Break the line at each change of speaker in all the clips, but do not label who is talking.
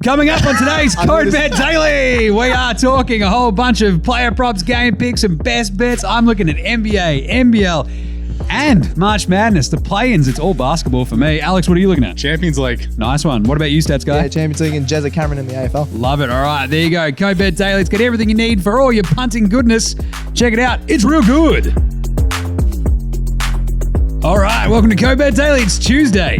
Coming up on today's Code Bet Daily, we are talking a whole bunch of player props, game picks, and best bets. I'm looking at NBA, NBL, and March Madness, the play-ins. It's all basketball for me. Alex, what are you looking at?
Champions League.
Nice one. What about you, Stats Guy?
Yeah, Champions League and Jezza Cameron in the AFL.
Love it. All right, there you go. Code Bet Daily. It's got everything you need for all your punting goodness. Check it out. It's real good. All right, welcome to Code Bet Daily. It's Tuesday.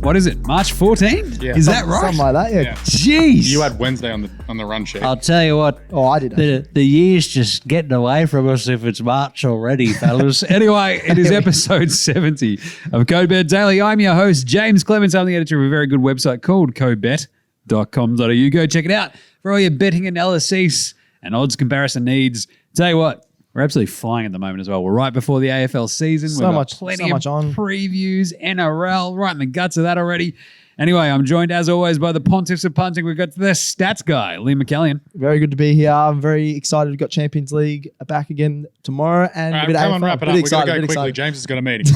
What is it? March 14th?
Yeah.
Is that right?
Something like that, yeah.
Jeez.
You had Wednesday on the run sheet.
I'll tell you what.
Oh, I did.
The year's just getting away from us if it's March already, fellas.
Anyway, it is episode 70 of Code Bet Daily. I'm your host, Jaymz Clements. I'm the editor of a very good website called codebet.com.au. Go check it out for all your betting analysis and odds comparison needs. Tell you what, we're absolutely flying at the moment as well. We're right before the AFL season. We've got plenty of previews, NRL, right in the guts of that already. Anyway, I'm joined as always by the Pontiffs of Punting. We've got the stats guy, Lee McAllion.
Very good to be here. I'm very excited. We've got Champions League back again tomorrow. And
All
a bit
right,
of
come on,
AFL.
wrap it up. We've got to go quickly. James has got a meeting.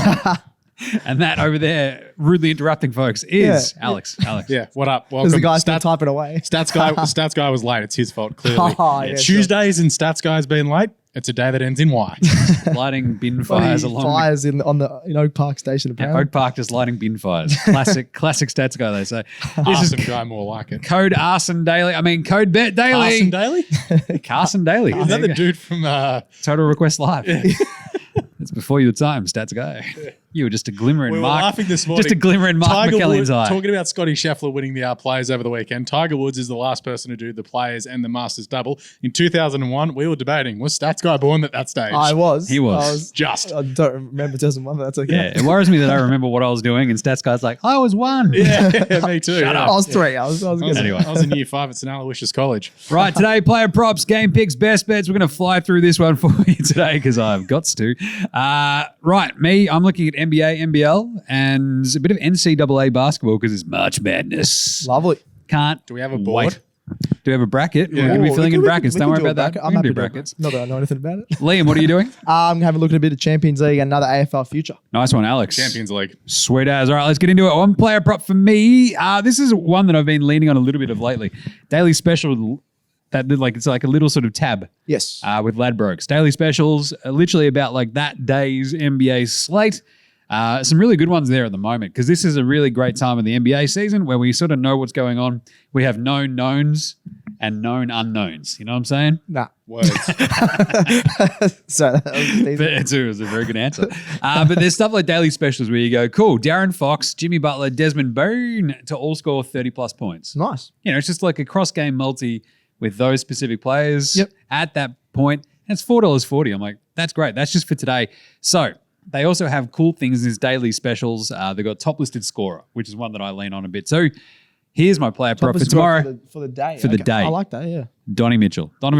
And that over there, rudely interrupting folks, is Alex. Alex.
Yeah, what up? Welcome.
Because the guy's still typing away.
Stats guy was late. It's his fault, clearly.
Yeah,
Tuesdays and Stats Guy's being late. It's a day that ends in Y.
Lighting bin fires along
fires in Oak Park Station, apparently.
Oak Park just lighting bin fires. Classic Stats Guy, they say. This
Awesome
is
guy, more like it.
Code Arson Daily. I mean, Code Bet Daily.
Carson Daly?
Carson Daily.
Is that the dude from...
Total Request Live. It's before your time, Stats Guy. You were just a glimmer in
We were
Mark.
laughing this morning.
Just a glimmer in Mark
Tiger
McAllion's
Woods,
eye.
talking about Scotty Scheffler winning the Players over the weekend. Tiger Woods is the last person to do the Players and the Masters double. In 2001, we were debating, was Stats Guy born at that stage?
I was.
He was.
I don't remember 2001, but that's okay.
Yeah, it worries me that I remember what I was doing, and Stats Guy's like, I was one.
Yeah, me too.
Shut up.
I was 3. I was good.
Anyway.
I was in year 5 at St. Aloysius College.
Right, today, player props, game picks, best bets. We're going to fly through this one for you today because I've got to. Right, I'm looking at NBA, NBL, and a bit of NCAA basketball because it's March Madness.
Lovely.
Can't
Do we have a
wait.
board?
Do we have a bracket?
Yeah.
We're going to be filling in brackets.
We
Don't
can
worry
do a
about that.
bracket. I'm
We can
happy
do
to do
brackets.
Not that I know anything about it.
Liam, what are you doing?
I'm having a look at a bit of Champions League and another AFL future.
Nice one, Alex.
Champions League.
Sweet as. All right, let's get into it. One player prop for me. This is one that I've been leaning on a little bit of lately. Daily special. It's like a little sort of tab.
Yes.
With Ladbrokes. Daily specials, literally about like that day's NBA slate. Some really good ones there at the moment because this is a really great time of the NBA season where we sort of know what's going on. We have known knowns and known unknowns. You know what I'm saying?
Nah.
Words.
So that was easy.
It was a very good answer. But there's stuff like daily specials where you go, cool, Darren Fox, Jimmy Butler, Desmond Bone to all score 30-plus points.
Nice.
You know, it's just like a cross-game multi with those specific players
Yep.
at that point. And it's $4.40. I'm like, that's great. That's just for today. So they also have cool things in these daily specials. They've got top listed scorer, which is one that I lean on a bit. So here's my player prop for tomorrow.
For the day.
For the day.
I like that, yeah.
Donovan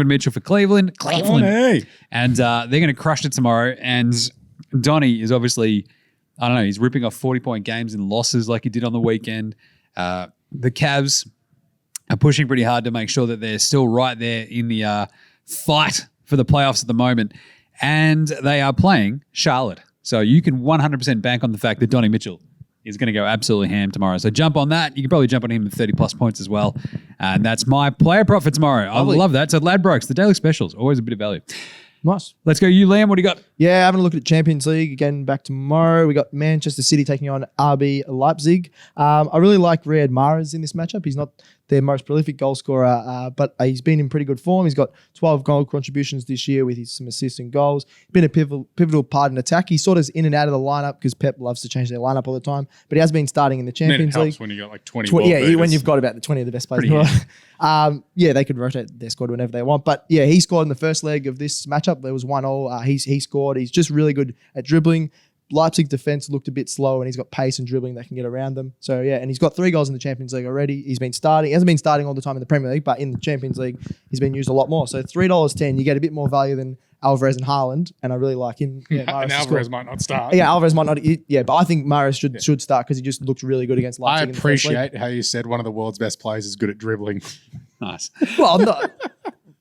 Mitchell for Cleveland.
Donny.
And they're going to crush it tomorrow. And Donny is obviously, I don't know, he's ripping off 40-point games and losses like he did on the weekend. The Cavs are pushing pretty hard to make sure that they're still right there in the fight for the playoffs at the moment. And they are playing Charlotte. So you can 100% bank on the fact that Donovan Mitchell is going to go absolutely ham tomorrow. So jump on that. You can probably jump on him with 30-plus points as well. And that's my player prop for tomorrow.
Lovely.
I love that. So Ladbrokes, the daily specials, always a bit of value.
Nice.
Let's go you, Liam. What do you got?
Yeah, having a look at Champions League again back tomorrow. We got Manchester City taking on RB Leipzig. I really like Riyad Mahrez in this matchup. He's not their most prolific goal scorer, but he's been in pretty good form. He's got 12 goal contributions this year with some assists and goals. Been a pivotal part in attack. He's sort of in and out of the lineup because Pep loves to change their lineup all the time, but he has been starting in the Champions
It
League.
helps when you got like 20
when you've got about the 20 of the best players in the world. Yeah, they could rotate their squad whenever they want. But yeah, he scored in the first leg of this matchup. There was 1-1. He scored. He's just really good at dribbling. Leipzig defense looked a bit slow, and he's got pace and dribbling that can get around them. So yeah, and he's got 3 goals in the Champions League already. He hasn't been starting all the time in the Premier League, but in the Champions League, he's been used a lot more. So $3.10, you get a bit more value than Alvarez and Haaland, and I really like him. Yeah,
and Alvarez might not start.
Yeah, Alvarez might not. Yeah, but I think Mahrez should start because he just looked really good against Leipzig.
I appreciate how you said one of the world's best players is good at dribbling.
Nice.
Well, I'm not.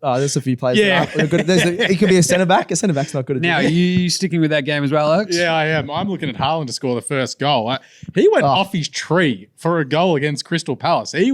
There's a few players.
Yeah.
That are good. He could be a centre back. A centre back's not good at
Now, are
dribbling.
you sticking with that game as well, Alex?
Yeah, I am. I'm looking at Haaland to score the first goal. He went off his tree for a goal against Crystal Palace. He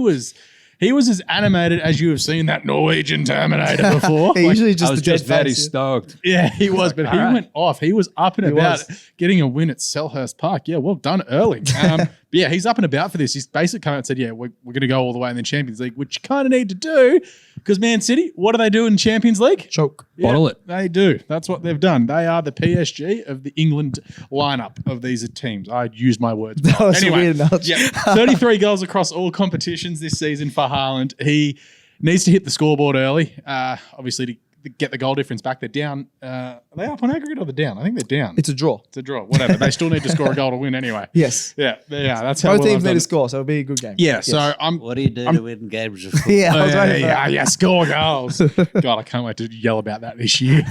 He was as animated as you have seen that Norwegian Terminator before.
He usually
I
just
was
the dead
just very
face.
stoked.
Yeah, he was, but he went off. He was up and about getting a win at Selhurst Park. Yeah, well done early. But yeah, he's up and about for this. He's basically come out and said, yeah, we're going to go all the way in the Champions League, which you kind of need to do because Man City, what do they do in Champions League?
Choke.
Yeah,
Bottle it.
They do. That's what they've done. They are the PSG of the England lineup of these teams. I used my words.
That was a weird analogy.
Yeah, 33 goals across all competitions this season for Haaland. He needs to hit the scoreboard early, obviously to get the goal difference back. They're down. Are they up on aggregate or they're down? I think they're down.
It's a draw.
It's a draw. Whatever. They still need to score a goal to win anyway.
Yes.
Yeah. Yeah. That's how
Both
well
teams
I've
need
done
to
it.
score, so it'll be a good game.
Yeah.
Yes.
So I'm.
What do you do to win games of football?
Yeah, I was waiting for that.
Yeah, score goals. God, I can't wait to yell about that this year.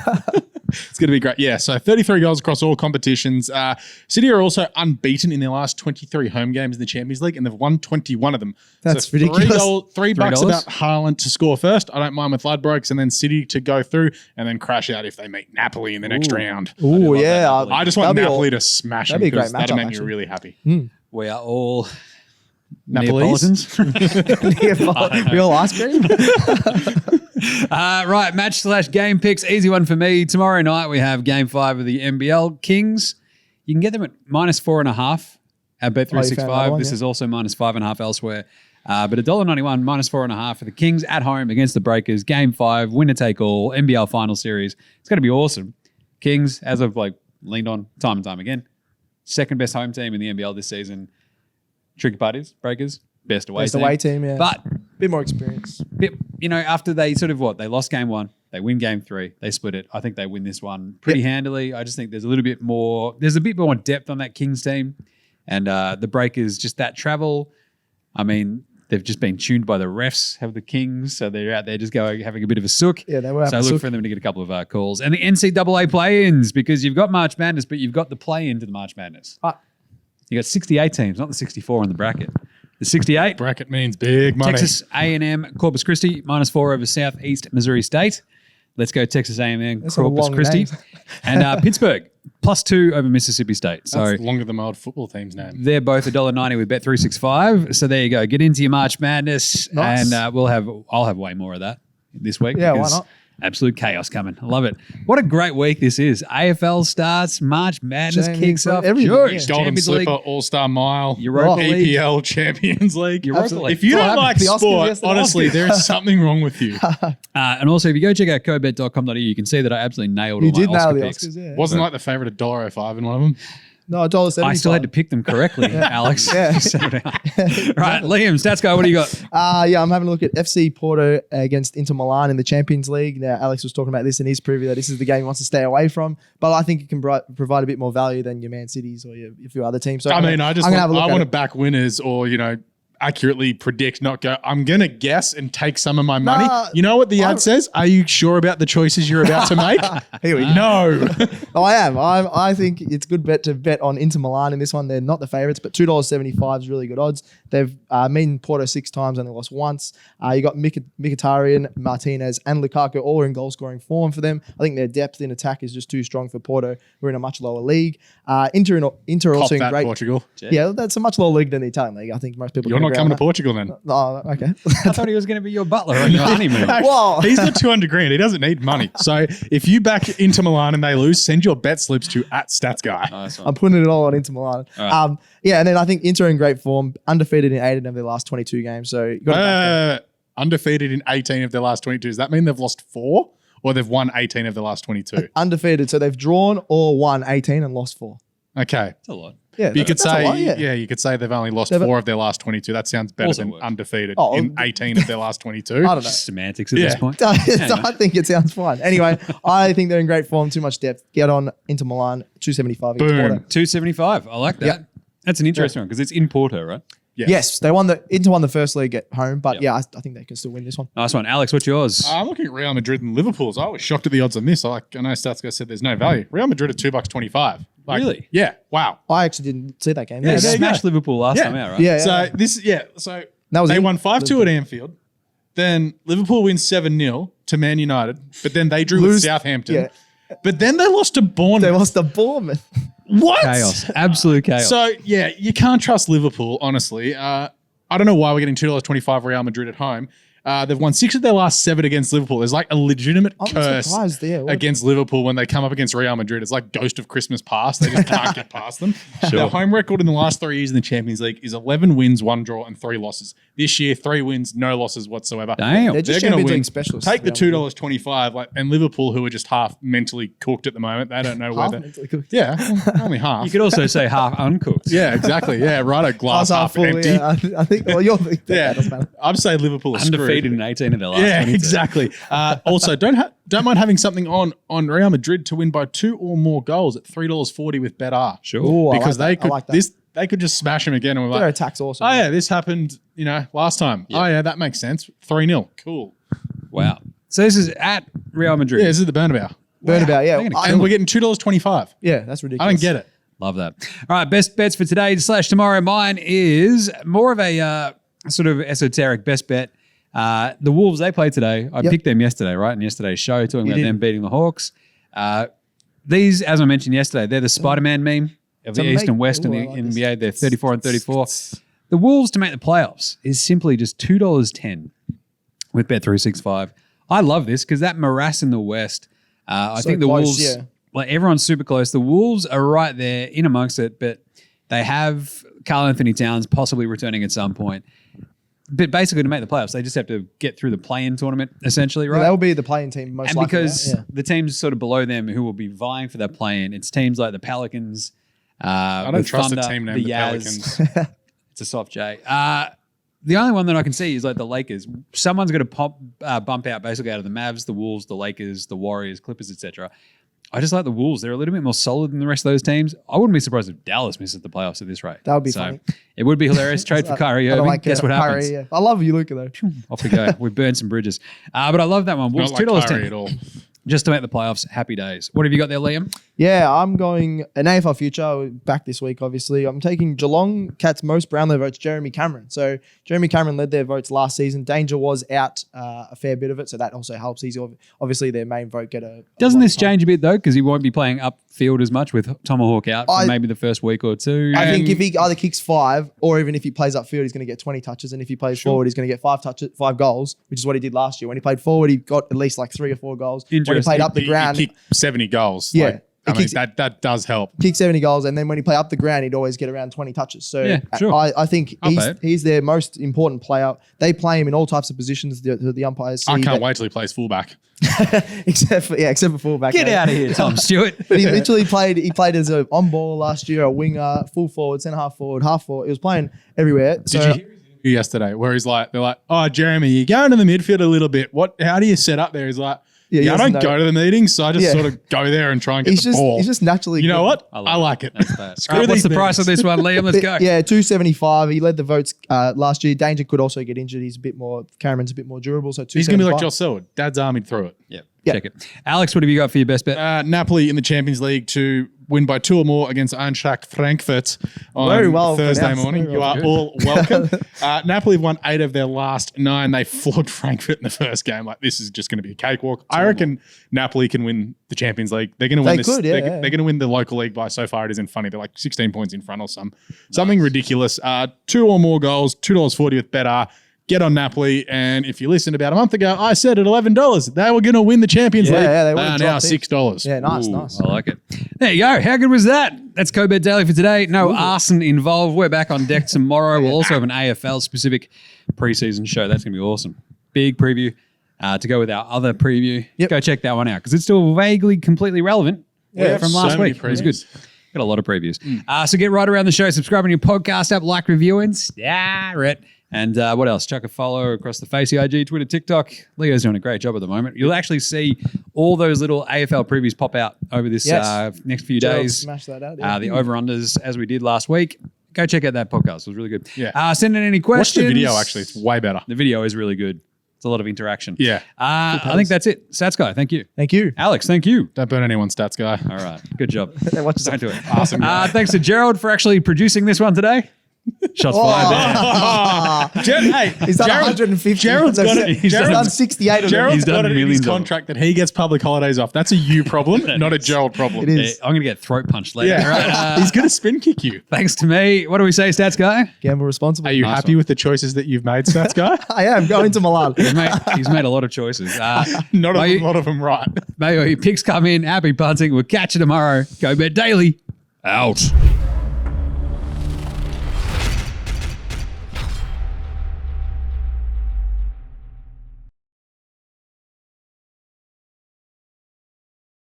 It's going to be great. Yeah, so 33 goals across all competitions. City are also unbeaten in their last 23 home games in the Champions League, and they've won 21 of them.
That's
so
ridiculous.
$3
$3?
about Haaland to score first. I don't mind with Ladbrokes, and then City to go through and then crash out if they meet Napoli in the next round.
Ooh, yeah.
I just want
that'd be
Napoli
all-
to smash them
that'd be a
because
great
that'll
matchup,
make me
actually.
really happy.
We are all
Napolis?
Neapolitans.
Real ice cream.
Right, match/game picks. Easy one for me. Tomorrow night we have game 5 of the NBL Kings. You can get them at -4.5 at
Oh, you found another
Bet365.
one,
This
yeah.
is also -5.5 elsewhere. But $1.91, -4.5 for the Kings at home against the Breakers. Game 5, winner take all, NBL final series. It's going to be awesome. Kings, as I've leaned on time and time again, second best home team in the NBL this season. Tricky part is Breakers, best away
Best
team.
away team, yeah.
But
Bit more experience.
after they they lost game 1, they win game 3, they split it. I think they win this one pretty handily. I just think there's a bit more depth on that Kings team. And the Breakers, just that travel. I mean, they've just been tuned by the refs, have the Kings. So they're out there just having a bit of a sook.
Yeah, they were
So
having a
look
sook.
for them to get a couple of calls. And the NCAA play-ins, because you've got March Madness, but you've got the play-in to the March Madness. You got 68 teams, not the 64 in the bracket. The 68,
Bracket means big money.
Texas A&M, Corpus Christi, -4 over Southeast Missouri State. Let's go Texas A&M,
That's a
Corpus
long
Christi.
name.
And Pittsburgh, +2 over Mississippi State. So
That's longer than my old football team's name.
they're both $1.90 with Bet365. So there you go. Get into your March Madness,
Nice.
and I'll have way more of that this week.
Yeah, why
because
not?
Absolute chaos coming. I love it. What a great week this is. AFL starts, March Madness
Champions
kicks
League,
off.
everything,
George,
yeah.
Golden
Champions
Slipper,
League,
All-Star Mile,
Europa League.
EPL Champions League.
Europa League.
If you
Well,
don't like
the Oscars
sport,
yesterday.
honestly, there is something wrong with you.
And also, if you go check out cobet.com.au, you can see that I absolutely nailed
You
all my
did nail
Oscar
the
picks.
Oscars, yeah.
Wasn't like the favorite $1.05 in one of them.
No, $1.75.
I still had to pick them correctly, Alex.
Yeah.
Settle down. Right, Liam, stats guy, what do you got?
Yeah, I'm having a look at FC Porto against Inter Milan in the Champions League. Now, Alex was talking about this in his preview that this is the game he wants to stay away from, but I think it can provide a bit more value than your Man Cities or your few other teams. So
I
I'm
mean,
gonna-
I just
I'm gonna have a look
I
at
want to
it.
back winners or, accurately predict, not go. I'm going to guess and take some of my money.
Nah,
You know what the ad says? Are you sure about the choices you're about to make?
Here we go.
No.
Oh, I am. I think it's good bet to bet on Inter Milan in this one. They're not the favourites, but $2.75 is really good odds. They've beaten Porto 6 times, only lost once. You got Mkhitaryan, Martinez, and Lukaku all in goal-scoring form for them. I think their depth in attack is just too strong for Porto. We're in a much lower league. Inter
Cop
also in
that,
great.
Portugal.
Yeah, that's a much lower league than the Italian league. I think most people.
You're
can
not
agree
coming
on
to Portugal then.
that. Oh, okay.
I thought he was going to be your butler on your honeymoon.
Whoa.
He's got 200 grand. He doesn't need money. So if you back Inter Milan and they lose, send your bet slips to @StatsGuy.
Nice one.
I'm putting it all on Inter Milan.
right.
Yeah, and then I think Inter in great form, undefeated in 18 of their last 22 games. So you got to back them.
Undefeated in 18 of their last 22. Does that mean they've lost 4 or they've won 18 of their last 22?
Undefeated, so they've drawn or won 18 and lost 4.
Okay.
That's a lot.
Yeah,
But you could
that's a
say,
lot,
yeah, you could say they've only lost
They've-
4 of their last 22. That sounds better
Also
than
works.
undefeated
Oh,
in 18 of their last 22.
I don't know.
Just semantics at
Yeah.
this point.
I think it sounds fine. Anyway, I think they're in great form, too much depth. Get on Inter Milan, 275 against
Boom.
Porto.
275. I like that.
Yep.
That's an interesting one because it's in Porto, right?
Yes, they won Inter won the first league at home, but I think they can still win this one.
Nice one. Alex, what's yours?
I'm looking at Real Madrid and Liverpool's. I was shocked at the odds on this. I know Statsco said there's no value. Real Madrid at $2.25.
Really?
Yeah. Wow.
I actually didn't see that game.
yeah,
there you
smashed
go.
Liverpool last
Yeah.
time out, right?
Yeah.
So this, so
That was
they
in-
won 5-2 at Anfield. Then Liverpool wins 7-0 to Man United, but then they drew with
Lose-
Southampton.
yeah.
But then they lost to Bournemouth.
They lost to Bournemouth.
What?
Chaos. Absolute chaos.
So yeah, you can't trust Liverpool, honestly. I don't know why we're getting $2.25 Real Madrid at home. They've won 6 of their last 7 against Liverpool. There's like a legitimate curse against Liverpool when they come up against Real Madrid. It's like Ghost of Christmas Past. They just can't get past them. Their home record in the last 3 years in the Champions League is 11 wins, 1 draw, and 3 losses. This year, 3 wins, no losses whatsoever.
Damn.
They're just
going to
Champions
win.
League specialists.
Take the $2.25, and Liverpool, who are just half mentally cooked at the moment. They don't know whether. Yeah, only half.
You could also say half uncooked.
Yeah, exactly. Yeah, right. A glass half
full,
empty.
Yeah. I think. Well, you're.
Yeah,
doesn't matter.
I'm saying Liverpool are
Undefeated
screwed.
in 18 of their last 22.
Exactly. Also, don't mind having something on Real Madrid to win by 2 or more goals at $3.40 with BetR.
Sure.
Ooh,
Because
I like that.
they could just smash them again, and we're
Their
like,
attack's awesome.
oh yeah, this happened, last time.
Yeah.
Oh yeah, that makes sense. 3-0. Cool.
Wow. So this is at Real Madrid.
Yeah, this is the Bernabeu.
Bernabeu, yeah.
They're gonna
And we're getting $2.25.
Yeah, that's ridiculous.
I don't get it.
Love that. All right, best bets for today / tomorrow. Mine is more of a sort of esoteric best bet. The Wolves, they played today. I picked them yesterday, right? In yesterday's show, talking about them beating the Hawks. These, as I mentioned yesterday, they're the Spider-Man meme of the East and West in the NBA. They're 34 and 34. The Wolves to make the playoffs is simply just $2.10 with Bet365. I love this because that morass in the West, I think the
close,
Wolves, like everyone's super close. The Wolves are right there in amongst it, but they have Karl Anthony Towns possibly returning at some point. But basically, to make the playoffs, they just have to get through the play-in tournament, essentially, right?
Yeah, they'll be the playing team most
and
likely.
because the teams sort of below them who will be vying for that play-in, it's teams like the Pelicans.
I don't trust
Thunder,
a team named the
Jazz.
Pelicans.
It's a soft J. The only one that I can see is like the Lakers. Someone's going to bump out basically out of the Mavs, the Wolves, the Lakers, the Warriors, Clippers, etc. I just like the Wolves. They're a little bit more solid than the rest of those teams. I wouldn't be surprised if Dallas misses the playoffs at this rate.
That would be funny.
It would be hilarious. Trade for Kyrie
I don't
Irving.
like
Guess what happens?
Kyrie, yeah. I love you, Luka, though.
Off we go. We burned some bridges. But I love that one. Wolves,
Not like Kyrie
$2.10.
at all.
Just to make the playoffs. Happy days. What have you got there, Liam?
Yeah, I'm going an AFL future back this week, obviously. I'm taking Geelong Cats' most Brownlow votes, Jeremy Cameron. So Jeremy Cameron led their votes last season. Danger was out a fair bit of it, so that also helps. He's obviously their main vote getter.
Doesn't this change a bit, though? Because he won't be playing upfield as much with Tomahawk out for maybe the first week or two.
I think if he either kicks 5 or even if he plays upfield, he's going to get 20 touches. And if he plays forward, he's going to get 5 goals, which is what he did last year. When he played forward, he got at least like 3 or 4 goals. When he played up the ground,
He kicked 70 goals.
Yeah.
That does help.
Kick 70 goals, and then when he play up the ground, he'd always get around 20 touches. So
Yeah, sure.
I think
Okay.
he's their most important player. They play him in all types of positions. The umpires see
I can't
that-
wait till he plays fullback.
except for fullback.
Get out of here, Tom Stewart.
But he literally played. He played as a on ball last year, a winger, full forward, centre half forward, half forward. He was playing everywhere.
Did you hear his interview yesterday where they're like, oh, Jeremy, you're going to the midfield a little bit. How do you set up there? He's like,
he
I don't
doesn't
go
know.
to the meetings, so I just
Yeah.
sort of go there and try and get the ball.
He's just naturally.
You know
good.
what? I like it.
That's bad.
Screw
All right, what's
these
the price of
meetings.
this one, Liam? Let's go.
Yeah, 275. He led the votes last year. Danger could also get injured. He's a bit more. Cameron's a bit more durable. So
He's going to be like
275.
Josh Selwood. Dad's armied through it.
Yep.
Yeah.
Check it. Alex, what have you got for your best bet?
Napoli in the Champions League to win by 2 or more against Eintracht Frankfurt on
Very well
Thursday
pronounced.
morning.
Very
You
well.
are all welcome. Napoli have won 8 of their last 9. They flogged Frankfurt in the first game. Like, this is just going to be a cakewalk. I reckon Napoli can win the Champions League. They're going to win this.
could, yeah,
they're going to win the local league by, so far it isn't funny, they're like 16 points in front or something ridiculous. 2 or more goals, $2.40 with BetR. Get on Napoli, and if you listened about a month ago, I said at $11 they were going to win the Champions League.
Yeah, they
They
would've
are now
dropped it.
$6.
Yeah, nice.
I like it. There you go. How good was that? That's Co-Bet Daily for today. No arson involved. We're back on deck tomorrow. We'll also have an AFL-specific preseason show. That's going to be awesome. Big preview to go with our other preview.
Yep.
Go check that one out because it's still vaguely completely relevant from
so
last
many
week. It was
previews.
good. Got a lot of previews. So get right around the show. Subscribe on your podcast app, like, review, and star it. And what else? Chuck a follow across the Facey IG, Twitter, TikTok. Leo's doing a great job at the moment. You'll actually see all those little AFL previews pop out over this next few
Gerald
days.
smashed that out. Yeah.
The over-unders, as we did last week. Go check out that podcast. It was really good.
Yeah.
Send in any questions.
Watch the video, actually. It's way better.
The video is really good. It's a lot of interaction.
Yeah.
I think that's it. Stats guy, thank you.
Thank you.
Alex, thank you.
Don't burn anyone's stats, guy.
All right. Good job.
Watch
Don't do it.
Awesome.
Thanks to Gerald for actually producing this one today. Shots fired there.
He's done 150.
Gerald's got it.
He's done 68 of them.
Gerald's
He's done
got it in his
millions of them.
contract that he gets public holidays off. That's a you problem, not a Gerald problem.
It is.
I'm going to get throat punched later.
Yeah.
Right,
He's going to spin kick you.
thanks to me. What do we say, stats guy?
Gamble responsibly.
Are you
Nice
happy
one.
with the choices that you've made, Stats guy?
I am going to Milan.
Oh,
He's made a lot of choices.
Not
Mate,
a lot of them right.
Maybe your picks come in. Happy punting. We'll catch you tomorrow. Go bet daily. Out.